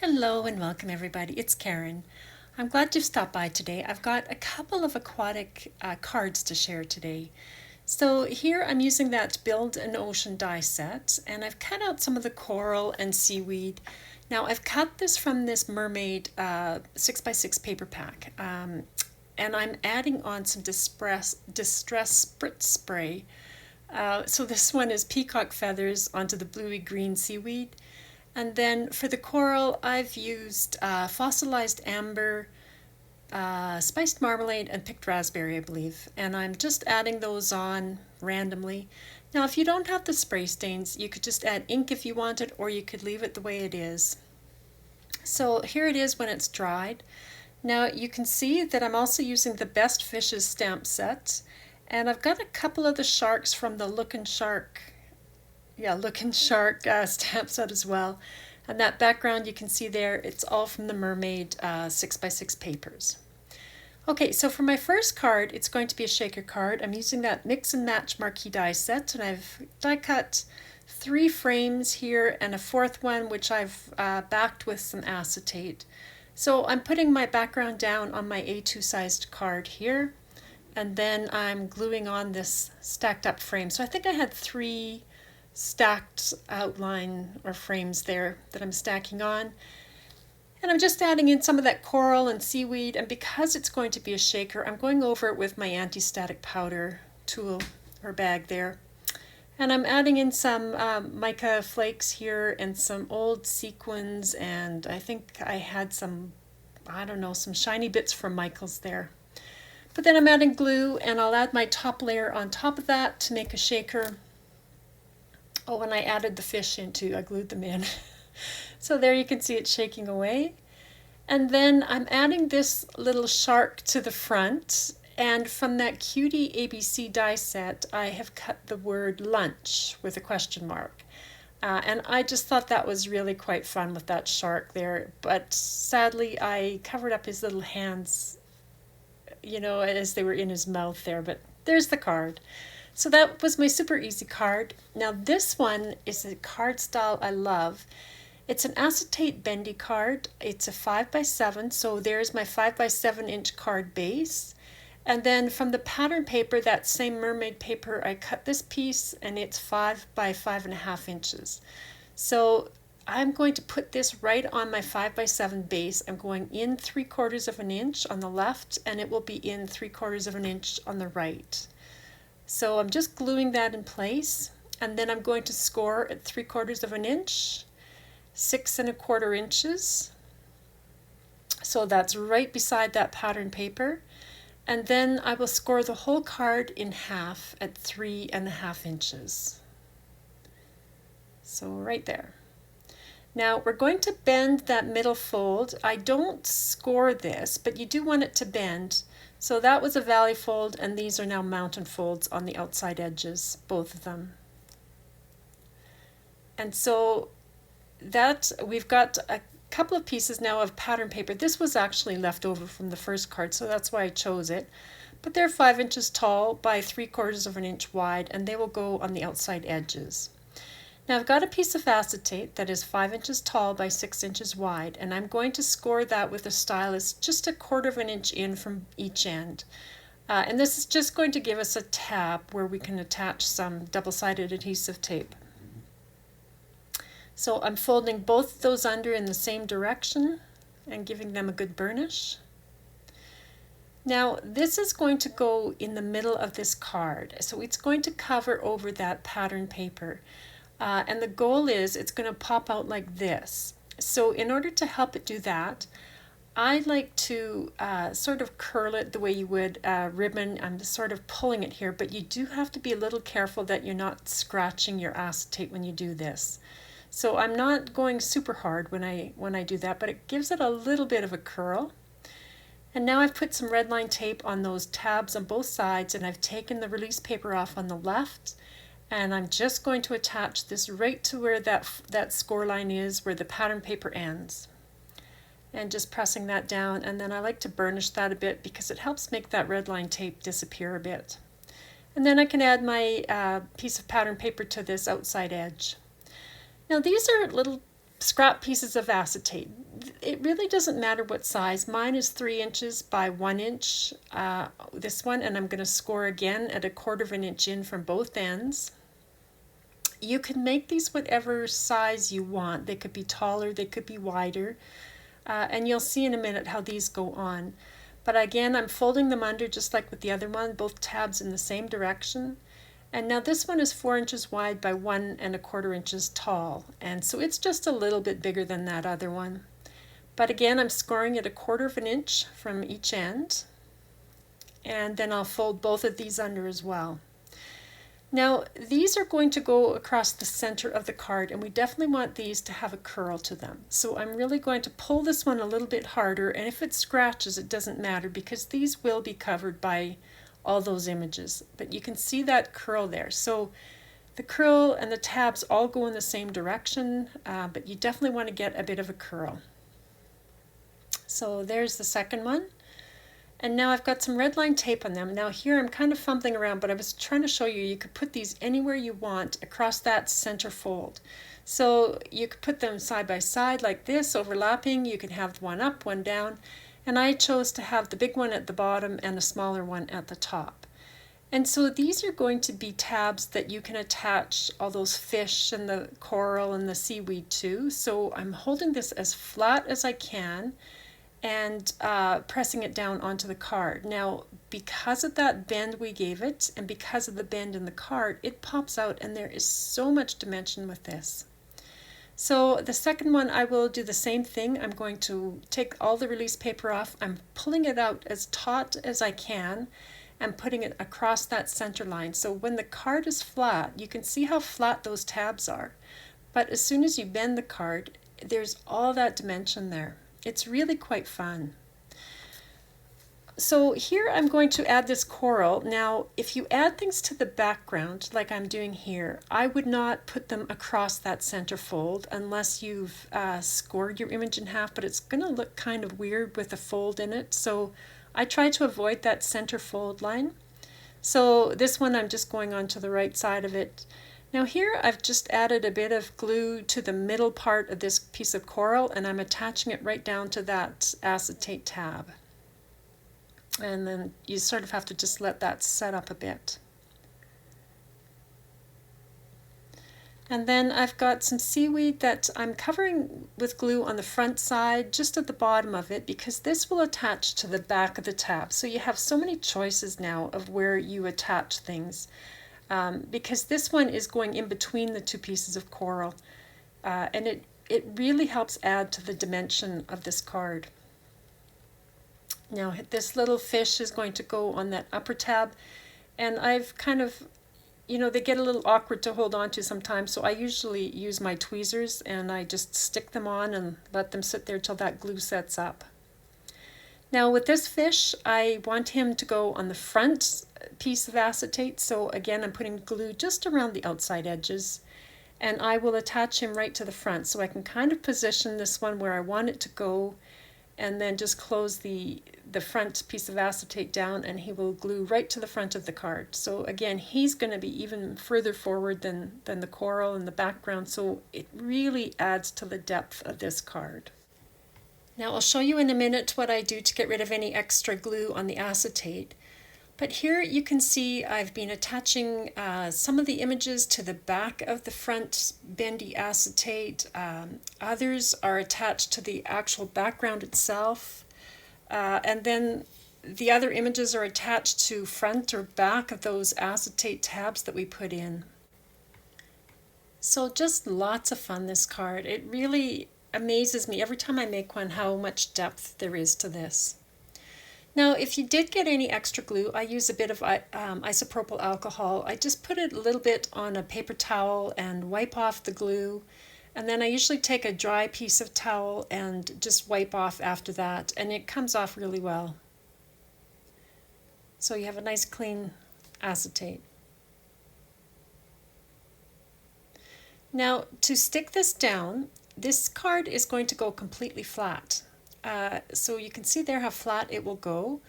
Hello and welcome everybody, it's Karen. I'm glad you've stopped by today. I've got a couple of aquatic cards to share today. So here I'm using that Build an Ocean die set, and I've cut out some of the coral and seaweed. Now I've cut this from this mermaid 6x6 paper pack, and I'm adding on some distress spritz spray. So this one is peacock feathers onto the bluey green seaweed. And then for the coral, I've used fossilized amber, spiced marmalade, and picked raspberry, I believe. And I'm just adding those on randomly. Now, if you don't have the spray stains, you could just add ink if you wanted, or you could leave it the way it is. So here it is when it's dried. Now you can see that I'm also using the Best Fishes stamp set. And I've got a couple of the sharks from the Lookin' Shark stamp set as well. And that background you can see there, it's all from the Mermaid 6x6 papers. Okay, so for my first card, it's going to be a shaker card. I'm using that Mix and Match marquee die set, and I've die cut 3 frames here and a 4th one, which I've backed with some acetate. So I'm putting my background down on my A2 sized card here, and then I'm gluing on this stacked up frame. So I think I had 3 stacked outline or frames there that I'm stacking on. And I'm just adding in some of that coral and seaweed, and because it's going to be a shaker, I'm going over it with my anti-static powder tool or bag there. And I'm adding in some mica flakes here and some old sequins, and I think I had some, I don't know, some shiny bits from Michael's there. But then I'm adding glue, and I'll add my top layer on top of that to make a shaker. Oh, and I added the fish in too. I glued them in. So there you can see it shaking away. And then I'm adding this little shark to the front. And from that Cutie ABC die set, I have cut the word lunch with a question mark. And I just thought that was really quite fun with that shark there. But sadly, I covered up his little hands, as they were in his mouth there. But there's the card. So that was my super easy card. Now this one is a card style I love. It's an acetate bendy card. It's a 5x7, so there's my 5x7 inch card base. And then from the pattern paper, that same mermaid paper, I cut this piece, and it's 5x5.5 inches. So I'm going to put this right on my 5x7 base. I'm going in 3/4 of an inch on the left, and it will be in 3/4 of an inch on the right. So I'm just gluing that in place, and then I'm going to score at 3/4 of an inch, 6¼ inches. So that's right beside that pattern paper. And then I will score the whole card in half at 3½ inches. So right there. Now we're going to bend that middle fold. I don't score this, but you do want it to bend. So that was a valley fold, and these are now mountain folds on the outside edges, both of them. And so that we've got a couple of pieces now of pattern paper. This was actually left over from the first card, so that's why I chose it. But they're 5 inches tall by 3/4 of an inch wide, and they will go on the outside edges. Now I've got a piece of acetate that is 5 inches tall by 6 inches wide, and I'm going to score that with a stylus just 1/4 of an inch in from each end. And this is just going to give us a tab where we can attach some double-sided adhesive tape. So I'm folding both those under in the same direction and giving them a good burnish. Now this is going to go in the middle of this card, so it's going to cover over that pattern paper. And the goal is it's going to pop out like this. So in order to help it do that, I like to sort of curl it the way you would a ribbon. I'm just sort of pulling it here, but you do have to be a little careful that you're not scratching your acetate when you do this. So I'm not going super hard when I do that, but it gives it a little bit of a curl. And now I've put some red line tape on those tabs on both sides, and I've taken the release paper off on the left. And I'm just going to attach this right to where that score line is, where the pattern paper ends. And just pressing that down, and then I like to burnish that a bit because it helps make that red line tape disappear a bit. And then I can add my piece of pattern paper to this outside edge. Now these are little scrap pieces of acetate. it really doesn't matter what size. Mine is 3 inches by 1 inch, this one, and I'm going to score again at 1/4 of an inch in from both ends. You can make these whatever size you want. They could be taller, they could be wider, and you'll see in a minute how these go on. But again, I'm folding them under just like with the other one, both tabs in the same direction. And now this one is 4 inches wide by 1 1/4 inches tall, and so it's just a little bit bigger than that other one. But again, I'm scoring at 1/4 of an inch from each end, and then I'll fold both of these under as well. Now these are going to go across the center of the card, and we definitely want these to have a curl to them. So I'm really going to pull this one a little bit harder, and if it scratches it doesn't matter because these will be covered by all those images. But you can see that curl there. So the curl and the tabs all go in the same direction, but you definitely want to get a bit of a curl. So there's the second one. And now I've got some red line tape on them. Now here I'm kind of fumbling around, but I was trying to show you, you could put these anywhere you want across that center fold. So you could put them side by side like this, overlapping. You can have one up, one down. And I chose to have the big one at the bottom and a smaller one at the top. And so these are going to be tabs that you can attach all those fish and the coral and the seaweed to. So I'm holding this as flat as I can and pressing it down onto the card. Now, because of that bend we gave it, and because of the bend in the card, it pops out, and there is so much dimension with this. So the second one, I will do the same thing. I'm going to take all the release paper off. I'm pulling it out as taut as I can and putting it across that center line. So when the card is flat, you can see how flat those tabs are. But as soon as you bend the card, there's all that dimension there. It's really quite fun. So here I'm going to add this coral. Now, if you add things to the background, like I'm doing here, I would not put them across that center fold unless you've scored your image in half, but it's going to look kind of weird with a fold in it. So I try to avoid that center fold line. So this one I'm just going on to the right side of it. Now here I've just added a bit of glue to the middle part of this piece of coral, and I'm attaching it right down to that acetate tab. And then you sort of have to just let that set up a bit. And then I've got some seaweed that I'm covering with glue on the front side, just at the bottom of it, because this will attach to the back of the tab. So you have so many choices now of where you attach things. Because this one is going in between the two pieces of coral, and it really helps add to the dimension of this card. Now this little fish is going to go on that upper tab, and I've kind of, they get a little awkward to hold on to sometimes, so I usually use my tweezers and I just stick them on and let them sit there till that glue sets up. Now with this fish, I want him to go on the front piece of acetate, so again I'm putting glue just around the outside edges, and I will attach him right to the front, so I can kind of position this one where I want it to go, and then just close the front piece of acetate down, and he will glue right to the front of the card. So again, he's going to be even further forward than the coral in the background, so it really adds to the depth of this card. Now I'll show you in a minute what I do to get rid of any extra glue on the acetate. But here you can see I've been attaching some of the images to the back of the front bendy acetate. Others are attached to the actual background itself. And then the other images are attached to front or back of those acetate tabs that we put in. So just lots of fun, this card. It really amazes me every time I make one how much depth there is to this. Now, if you did get any extra glue, I use a bit of isopropyl alcohol. I just put it a little bit on a paper towel and wipe off the glue. And then I usually take a dry piece of towel and just wipe off after that, and it comes off really well. So you have a nice clean acetate. Now, to stick this down, this card is going to go completely flat. So you can see there how flat it will go.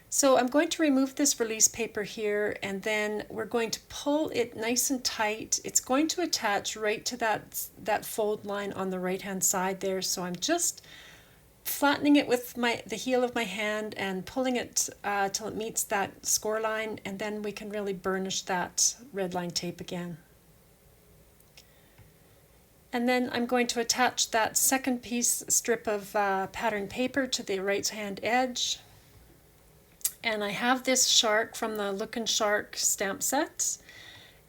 So I'm going to remove this release paper here, and then we're going to pull it nice and tight. It's going to attach right to that fold line on the right hand side there. So I'm just flattening it with the heel of my hand and pulling it till it meets that score line, and then we can really burnish that red line tape again. And then I'm going to attach that second strip of pattern paper to the right hand edge. And I have this shark from the Lookin' Shark stamp set,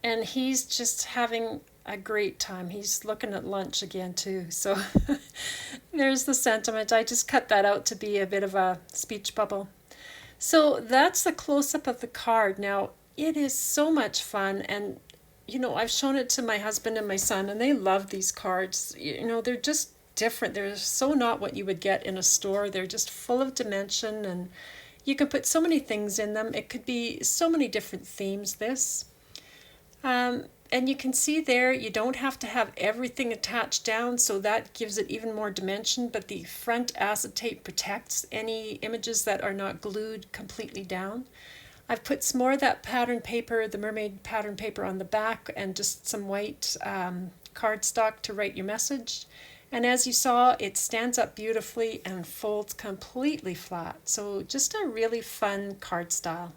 and he's just having a great time. He's looking at lunch again too. So there's the sentiment. I just cut that out to be a bit of a speech bubble. So that's the close-up of the card. Now, it is so much fun, and you know, I've shown it to my husband and my son, and they love these cards. You know, they're just different. They're so not what you would get in a store. They're just full of dimension, and you can put so many things in them. It could be so many different themes, this. And you can see there, you don't have to have everything attached down, so that gives it even more dimension, but the front acetate protects any images that are not glued completely down. I've put some more of that pattern paper, the mermaid pattern paper, on the back, and just some white cardstock to write your message. And as you saw, it stands up beautifully and folds completely flat. So just a really fun card style.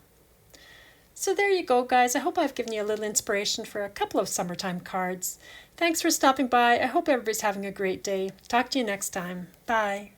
So there you go, guys. I hope I've given you a little inspiration for a couple of summertime cards. Thanks for stopping by. I hope everybody's having a great day. Talk to you next time. Bye.